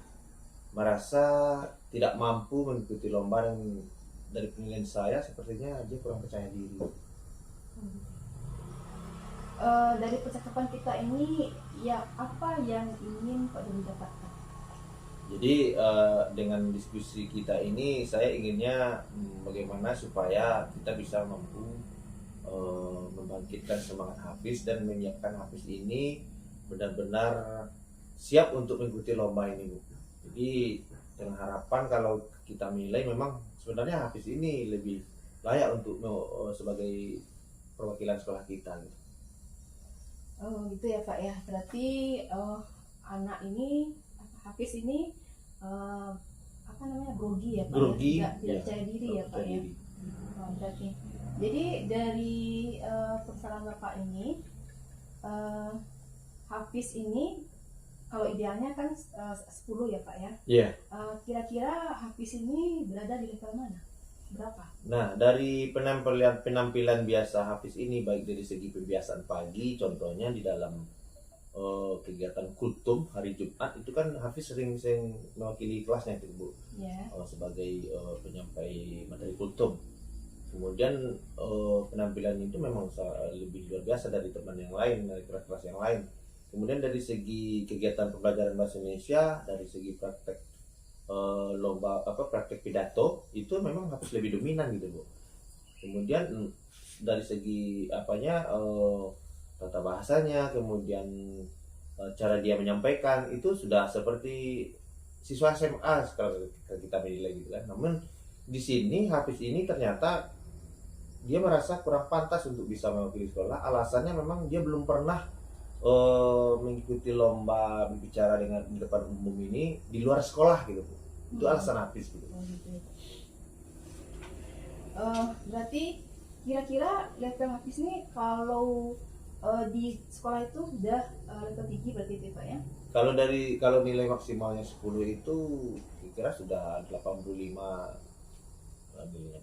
merasa tidak mampu mengikuti lomba, dan dari penilaian saya sepertinya dia kurang percaya diri. Dari percakapan kita ini, ya apa yang ingin Pak Doni dapatkan? Jadi dengan diskusi kita ini saya inginnya bagaimana supaya kita bisa mampu membangkitkan semangat Hafiz dan menyiapkan Hafiz ini benar-benar siap untuk mengikuti lomba ini, Bu. Jadi dengan harapan kalau kita nilai memang sebenarnya Hafiz ini lebih layak untuk sebagai perwakilan sekolah kita, gitu. Oh gitu ya Pak ya. Berarti anak ini Hafiz ini grogi ya Pak? Grogi, ya? Tidak percaya diri ya Pak ya. Berarti. Jadi dari permasalahan Bapak ini, Hafiz ini kalau idealnya kan 10 ya Pak ya. Iya. Kira-kira Hafiz ini berada di level mana? Berapa? Nah, dari penampilan biasa Hafiz ini, baik dari segi pembiasaan pagi, contohnya di dalam kegiatan kultum hari Jumat itu kan Hafiz sering mewakili kelasnya itu, Bu. Yeah. Sebagai penyampai materi kultum. Kemudian penampilan itu memang lebih luar biasa dari teman yang lain, dari kelas-kelas yang lain. Kemudian dari segi kegiatan pembelajaran bahasa Indonesia, dari segi praktek praktek pidato itu memang Hafiz lebih dominan gitu, Bu. Kemudian dari segi tata bahasanya, kemudian cara dia menyampaikan itu sudah seperti siswa SMA kalau kita menilai gitu kan. Namun di sini Hafiz ini ternyata dia merasa kurang pantas untuk bisa mewakili sekolah. Alasannya memang dia belum pernah mengikuti lomba berbicara dengan di depan umum ini di luar sekolah gitu, Bu. Itu alasan Hafiz gitu. Berarti kira-kira level Hafiz ini kalau di sekolah itu sudah level tinggi berarti itu Pak ya? Kalau nilai maksimalnya 10 itu kira sudah 85 nilainya.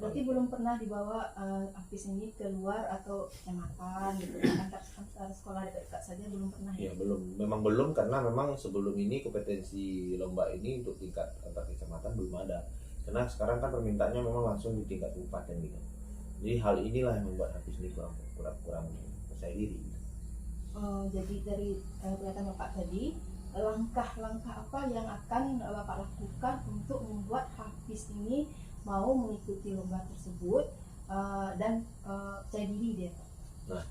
Berarti belum pernah dibawa Hafiz ini keluar atau kecamatan gitu, antar sekolah dekat-dekat saja belum pernah Ya ya? belum, memang belum, karena memang sebelum ini kompetensi lomba ini untuk tingkat antar kecamatan belum ada. Karena sekarang kan permintaannya memang langsung di tingkat kabupaten gitu. Jadi hal inilah yang membuat Hafiz ini kurang percaya diri. Jadi dari pernyataan Bapak tadi, langkah-langkah apa yang akan Bapak lakukan untuk membuat Hafiz ini mau mengikuti lomba tersebut dan percaya diri dia, Pak? Nah,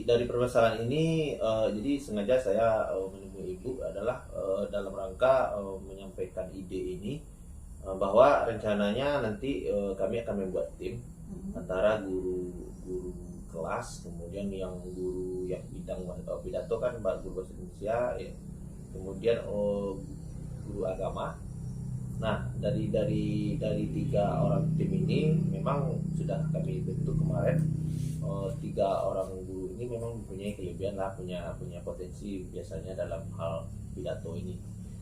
dari permasalahan ini, jadi sengaja saya menemui ibu adalah dalam rangka menyampaikan ide ini, bahwa rencananya nanti kami akan membuat tim antara guru kelas, kemudian yang guru yang bidang pidato kan guru bahasa Indonesia ya, kemudian guru agama. Nah, dari 3 orang tim ini memang sudah kami bentuk kemarin. 3 orang guru ini memang mempunyai kelebihan lah, punya potensi biasanya dalam hal pidato ini.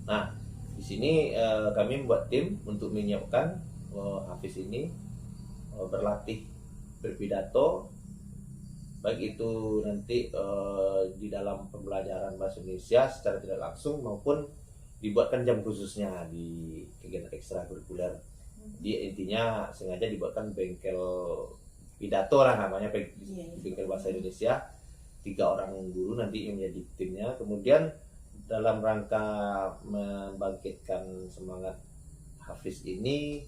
Nah, di sini kami membuat tim untuk menyiapkan Hafiz ini berlatih berpidato, baik itu nanti di dalam pembelajaran bahasa Indonesia secara tidak langsung maupun dibuatkan jam khususnya di kegiatan ekstrakurikuler. Jadi intinya sengaja dibuatkan bengkel pidato lah namanya, bengkel bahasa Indonesia. 3 orang guru nanti yang menjadi timnya. Kemudian dalam rangka membangkitkan semangat Hafiz ini,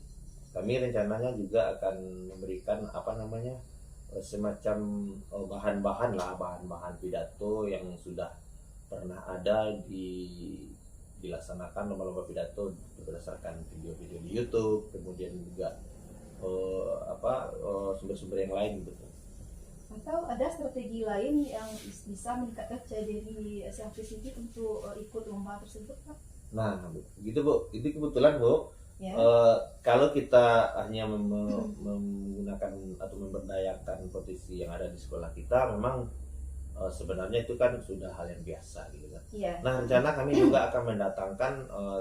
kami rencananya juga akan memberikan semacam bahan-bahan pidato yang sudah pernah ada dilaksanakan lomba-lomba pidato berdasarkan video-video di YouTube, kemudian juga sumber-sumber yang lain gitu. Atau ada strategi lain yang bisa meningkatkan percaya diri si Hafiz ini untuk ikut lomba tersebut, Pak? Nah, gitu Bu. Itu kebetulan Bu. Ya. Kalau kita hanya menggunakan atau memberdayakan potensi yang ada di sekolah kita, memang sebenarnya itu kan sudah hal yang biasa gitu kan. Ya. Nah, rencana kami juga akan mendatangkan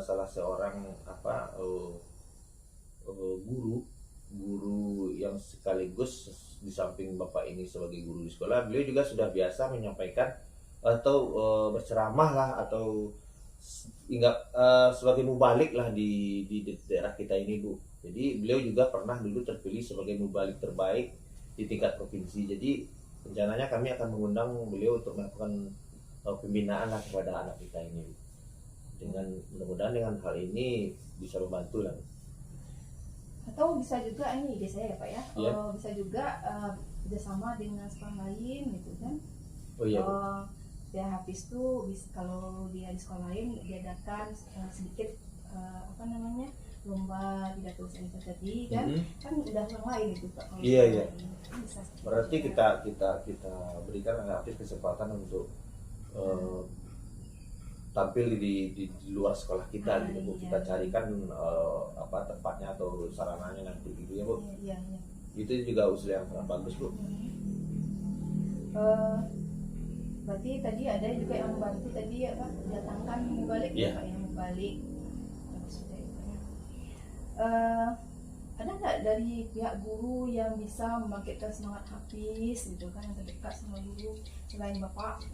salah seorang guru yang sekaligus di samping Bapak ini sebagai guru di sekolah, beliau juga sudah biasa menyampaikan atau berceramah lah atau sebagai mubalik lah di daerah kita ini Bu. Jadi beliau juga pernah dulu terpilih sebagai mubalik terbaik di tingkat provinsi. Jadi rencananya kami akan mengundang beliau untuk melakukan pembinaan lah kepada anak kita ini. Dengan mudah-mudahan dengan hal ini bisa membantu lah. Atau bisa juga ini ide saya ya Pak ya, Ya. Bisa juga kerjasama dengan sekolah lain gitu kan. Oh iya Bu. Ya Hafiz tuh kalau dia di sekolah lain diadakan sedikit lomba pidato saya tadi kan, kan udah yang lain itu Pak. Iya. Bisa. Berarti kita berikan Hafiz kesempatan untuk tampil di luar sekolah kita gitu Bu. Kita carikan tempatnya atau sarananya nanti gitu ya Bu. Iya. Itu juga usul yang sangat bagus Bu. Berarti tadi ada juga yang membantu tadi datangkan mubalik ya Pak, yang mubalik. Ada nggak dari pihak guru yang bisa membangkitkan semangat Hafiz gitu kan, yang terdekat sama guru selain Bapak?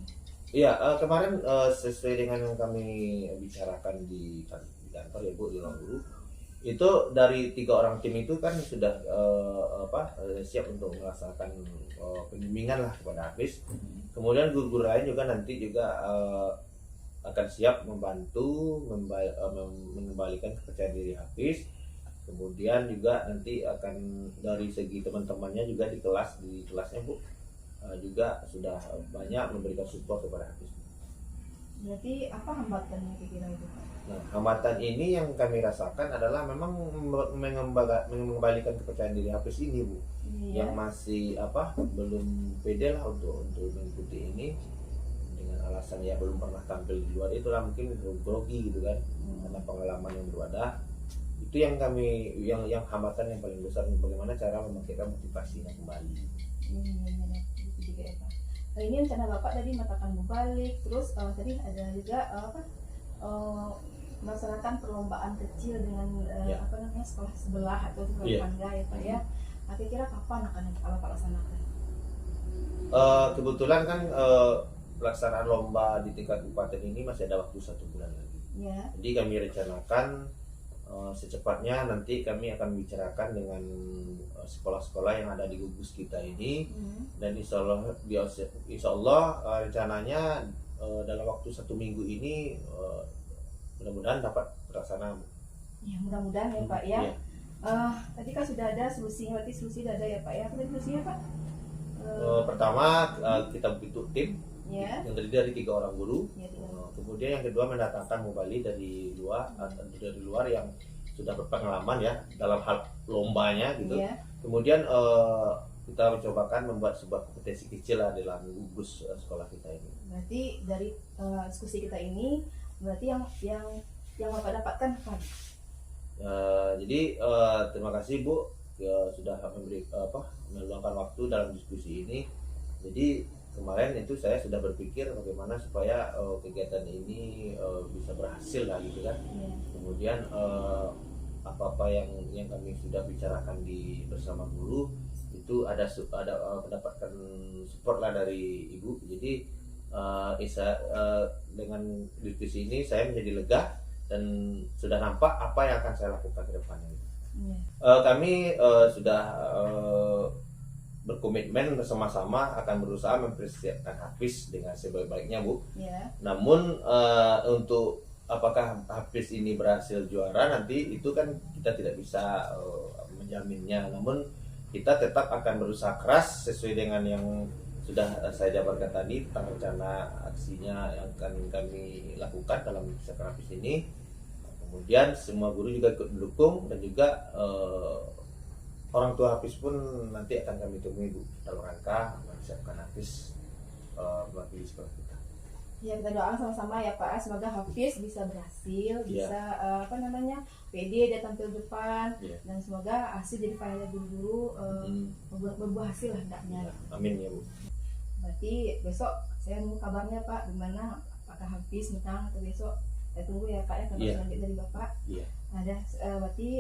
Iya, kemarin sesuai dengan yang kami bicarakan di kantor ya Bu, di ruang guru, itu dari 3 orang tim itu kan sudah siap untuk melaksanakan pembimbingan lah kepada Hafiz. Kemudian guru-guru lain juga nanti juga akan siap membantu mengembalikan kepercayaan diri Hafiz. Kemudian juga nanti akan dari segi teman-temannya juga di kelasnya Bu, juga sudah banyak memberikan support kepada Hafiz. Berarti apa hambatannya kira-kira itu Pak? Nah, hambatan ini yang kami rasakan adalah memang mengembalikan kepercayaan diri Hafiz ini Bu, yang masih belum pede lah untuk mengikuti ini dengan alasan ya belum pernah tampil di luar, itulah mungkin grogi gitu kan, karena pengalaman yang belum ada. Itu yang hambatan yang paling besar, bagaimana cara membangkitkan motivasinya kembali. Itu juga ya Pak. Ini rencana Bapak tadi mengatakan mubalik, terus tadi ada juga melaksanakan perlombaan kecil dengan Ya. apa namanya sekolah sebelah atau sekolah Iya. tetangga ya Pak ya. Nah, kira-kira kapan akan Bapak laksanakan? Kebetulan kan pelaksanaan lomba di tingkat kabupaten ini masih ada waktu 1 bulan lagi. Ya. Jadi kami rencanakan secepatnya nanti kami akan bicarakan dengan sekolah-sekolah yang ada di gugus kita ini, dan insya Allah rencananya dalam waktu 1 minggu ini mudah-mudahan dapat terlaksana. Ya, mudah-mudahan ya Pak ya. Iya. Tadi kan sudah ada solusinya, berarti solusi sudah ada ya Pak ya. Apa tadi solusinya Pak? Pertama kita bentuk tim Ya. yang terdiri dari 3 orang guru. Ya, tidak. Kemudian yang kedua mendatangkan mubali dari luar yang sudah berpengalaman ya dalam hal lombanya gitu. Ya. Kemudian kita mencobakan membuat sebuah kompetisi kecil lah dalam gugus sekolah kita ini. Berarti dari diskusi kita ini berarti yang Bapak dapatkan apa? Jadi terima kasih Bu sudah meluangkan waktu dalam diskusi ini. Jadi kemarin itu saya sudah berpikir bagaimana supaya kegiatan ini bisa berhasil lah gitu kan. Ya. Kemudian apa-apa yang kami sudah bicarakan bersama guru itu ada mendapatkan support lah dari Ibu. Jadi dengan diskusi ini saya menjadi lega dan sudah nampak apa yang akan saya lakukan ke depannya. Ya. Kami sudah berkomitmen bersama-sama akan berusaha mempersiapkan Hafiz dengan sebaik-baiknya Bu. Ya. Namun untuk apakah Hafiz ini berhasil juara nanti itu kan kita tidak bisa menjaminnya. Namun kita tetap akan berusaha keras sesuai dengan yang sudah saya jabarkan tadi tentang rencana aksinya yang akan kami lakukan dalam persiapan Hafiz ini. Kemudian semua guru juga ikut mendukung dan juga orang tua Hafiz pun nanti akan kami temui Bu dalam rangka mempersiapkan Hafiz mewakili sekolah kita. Ya, kita doakan sama-sama ya Pak, semoga Hafiz bisa berhasil, bisa pede dia tampil depan, dan semoga hasil jadi panennya guru-guru berbuah hasil lah hendaknya. Amin ya Bu. Berarti besok saya nunggu kabarnya Pak, gimana apakah Hafiz menang atau besok saya tunggu ya Pak ya kabar selanjutnya dari Bapak. Iya. Ada berarti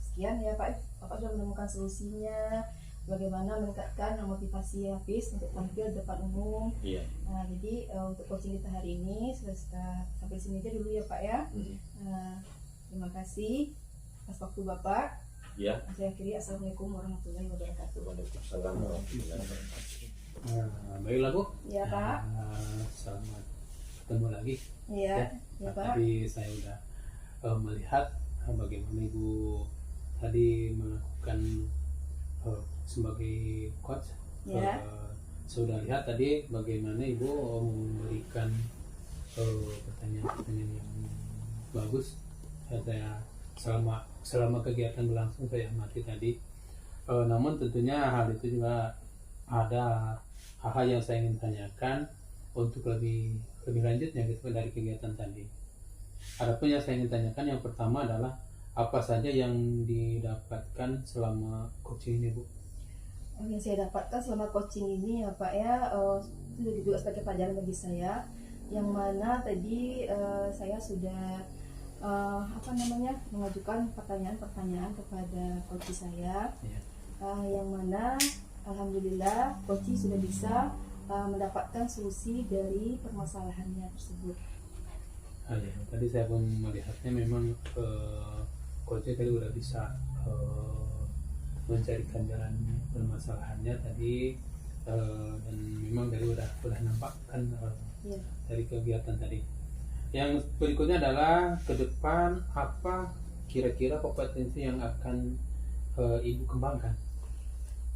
sekian ya Pak, Bapak sudah menemukan solusinya. Bagaimana meningkatkan motivasi Hafiz untuk tampil depan umum. Iya. Nah, jadi untuk coaching kita hari ini sudah sampai sini aja dulu ya Pak ya. Terima kasih atas waktu Bapak. Iya. Saya akhiri, assalamualaikum warahmatullahi wabarakatuh. Waalaikumsalam warahmatullahi wabarakatuh. Baiklah Bu. Ya Pak. Selamat ketemu lagi. Iya. Ya Pak. Tadi saya sudah melihat bagaimana Ibu tadi melakukan sebagai coach. Ya. Sudah lihat tadi bagaimana Ibu memberikan pertanyaan-pertanyaan yang bagus. Saya selama kegiatan berlangsung saya amati tadi. Namun tentunya hal itu juga ada hal-hal yang saya ingin tanyakan untuk lebih lanjutnya gitu dari kegiatan tadi. Adapun yang saya ingin tanyakan yang pertama adalah apa saja yang didapatkan selama coaching ini Bu? Yang saya dapatkan selama coaching ini ya Pak ya, itu juga sebagai pelajaran bagi saya, yang mana tadi saya sudah mengajukan pertanyaan-pertanyaan kepada coach saya, yang mana alhamdulillah coach sudah bisa mendapatkan solusi dari permasalahannya tersebut. Tadi saya pun melihatnya memang coach tadi udah bisa mencarikan jalan permasalahannya tadi, dan memang dari udah nampakkan dari kegiatan tadi. Yang berikutnya adalah ke depan apa kira-kira kompetensi yang akan Ibu kembangkan?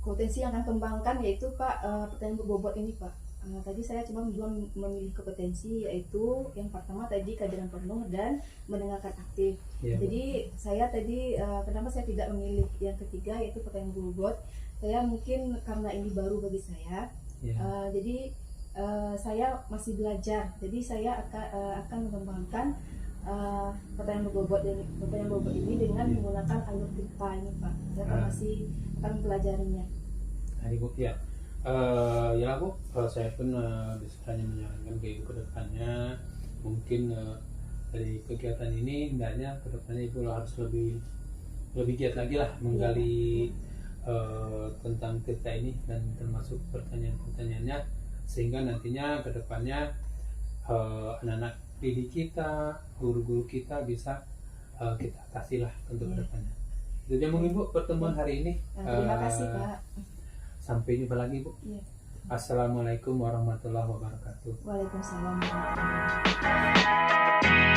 Kompetensi yang akan kembangkan yaitu Pak pertanyaan berbobot ini Pak. Tadi saya cuma memilih kompetensi, yaitu yang pertama tadi kehadiran penuh dan mendengarkan aktif. Ya, jadi saya tadi kenapa saya tidak memilih yang ketiga yaitu pertanyaan berbobot? Saya mungkin karena ini baru bagi saya. Jadi saya masih belajar. Jadi saya akan mengembangkan pertanyaan berbobot ini dengan menggunakan alur cerita ini Pak. Saya masih akan mempelajarinya. Ibu ya. Ya Bu, saya pun bisa hanya menyarankan ke Ibu ke depannya mungkin dari kegiatan ini, hendaknya kedepannya Ibu harus lebih giat lagi lah menggali tentang TITA ini dan termasuk pertanyaan-pertanyaannya, sehingga nantinya kedepannya anak-anak didik kita, guru-guru kita bisa kita atasi lah untuk kedepannya. Itu aja mungkin Bu pertemuan hari ini. Terima kasih Pak. Sampai jumpa lagi Bu. Iya. Assalamualaikum warahmatullahi wabarakatuh. Waalaikumsalam warahmatullahi wabarakatuh.